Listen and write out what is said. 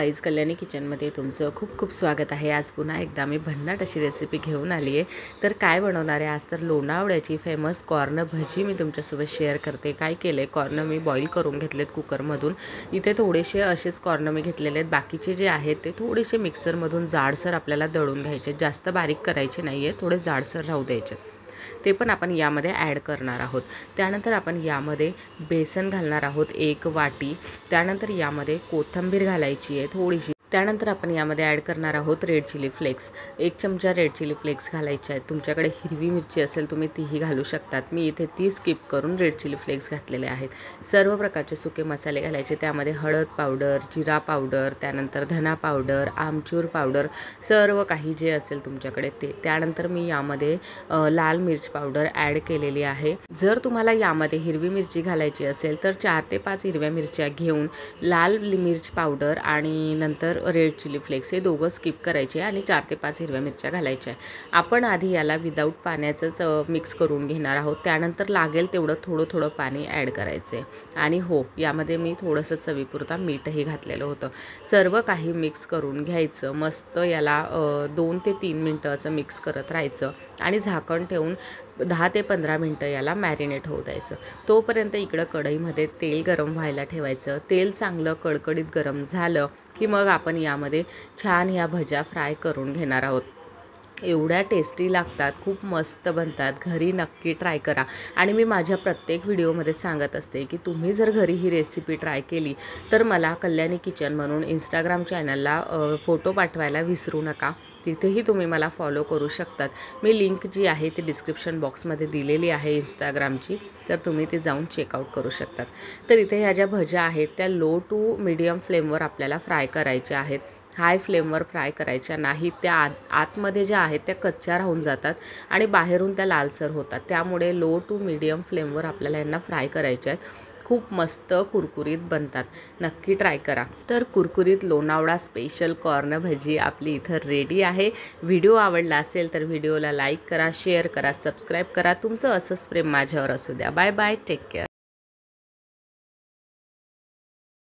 Guys, Kalyani किचनमध्ये तुमचं खूप खूप स्वागत आहे। आज पुन्हा एकदा मी भन्नाट अशी रेसिपी घेऊन आली आहे। तर काय बनवणार आहे आज? तर लोणावळ्याची फेमस कॉर्न भजी मी तुमच्यासोबत शेअर करते। काय केले, कॉर्न मी बॉईल करून घेतलेत कुकरमधून। इथे थोडेसे असेच कॉर्न मी घेतलेले आहेत, बाकीचे जे आहेत ते थोडेसे मिक्सरमधून जाडसर आपल्याला दळून घ्यायचे, जास्त बारीक करायचे नाही आहे, थोडे जाडसर राहू द्यायचे। ते पण आपण यामध्ये ॲड करणार आहोत। त्यानंतर आपण यामध्ये बेसन घालणार आहोत 1 वाटी। त्यानंतर यामध्ये कोथिंबीर घालायची आहे थोडीशी। त्यानंतर आपण यामध्ये ॲड करणार आहोत रेड चिली फ्लेक्स, 1 चमचा रेड चिली फ्लेक्स घालायचे आहेत। तुमच्याकडे हिरवी मिरची असेल तुम्ही तीही घालू शकतात, मी इथे ती स्किप करून रेड चिली फ्लेक्स घातलेले आहेत। सर्व प्रकारचे सुके मसाले घालायचे, त्यामध्ये हळद पावडर, जिरा पावडर, त्यानंतर धना पावडर, आमचूर पावडर, सर्व काही जे असेल तुमच्याकडे ते। त्यानंतर मी यामध्ये लाल मिर्च पावडर ॲड केलेली आहे। जर तुम्हाला यामध्ये हिरवी मिरची घालायची असेल तर 4 ते 5 हिरव्या मिरच्या घेऊन लाल मिर्च पावडर आणि नंतर रेड चिली फ्लेक्स हे दोघं स्किप करायचे आणि 4 ते 5 हिरव्या मिरच्या घालायच्या। आपण आधी याला विदाऊट पाण्याचंच मिक्स करून घेणार आहोत। त्यानंतर लागेल तेवढं थोडं पाणी ॲड करायचे। आणि हो, यामध्ये मी थोडंसं चवीपुरता मीठही घातलेलं होतं। सर्व काही मिक्स करून घ्यायचं, मस्त याला 2 ते 3 मिनटं असं मिक्स करत राहायचं आणि झाकण ठेवून 10 ते 15 मिनटं याला मॅरिनेट होऊ द्यायचं। तोपर्यंत इकडं कढईमध्ये तेल गरम व्हायला ठेवायचं। तेल चांगलं कडकडीत गरम झालं की मग आपण यामध्ये छान ह्या भज्या फ्राय करून घेणार आहोत। एवढ्या टेस्टी लागतात, खूप मस्त बनतात, घरी नक्की ट्राय करा। आणि मी माझ्या प्रत्येक व्हिडिओमध्ये सांगत असते की तुम्ही जर घरी ही रेसिपी ट्राय केली तर मला कल्याणी किचन म्हणून इंस्टाग्राम चॅनलला फोटो पाठवायला विसरू नका, तिथेही तुम्ही मला फॉलो करू शकतात। मी लिंक जी आहे ती डिस्क्रिप्शन बॉक्समध्ये दिलेली आहे इंस्टाग्रामची, तर तुम्ही ते जाऊन चेकआउट करू शकतात। तर इथे ह्या ज्या भज्या आहेत त्या लो टू मीडियम फ्लेमवर आपल्याला फ्राय करायच्या आहेत, हाय फ्लेमवर फ्राय करायच्या नाहीत। त्या आतमध्ये ज्या आहेत त्या कच्च्या राहून जातात आणि बाहेरून त्या लालसर होतात, त्यामुळे लो टू मीडियम फ्लेमवर आपल्याला यांना फ्राय करायच्या आहेत। खूप मस्त कुरकुरीत बनतात, नक्की ट्राय करा। तर कुरकुरीत लोणावळा स्पेशल कॉर्न भजी आपली इथं रेडी आहे। व्हिडिओ आवडला असेल तर व्हिडिओला लाईक करा, शेअर करा, सबस्क्राईब करा। तुमचं असंच प्रेम माझ्यावर असू द्या। Bye bye, take care.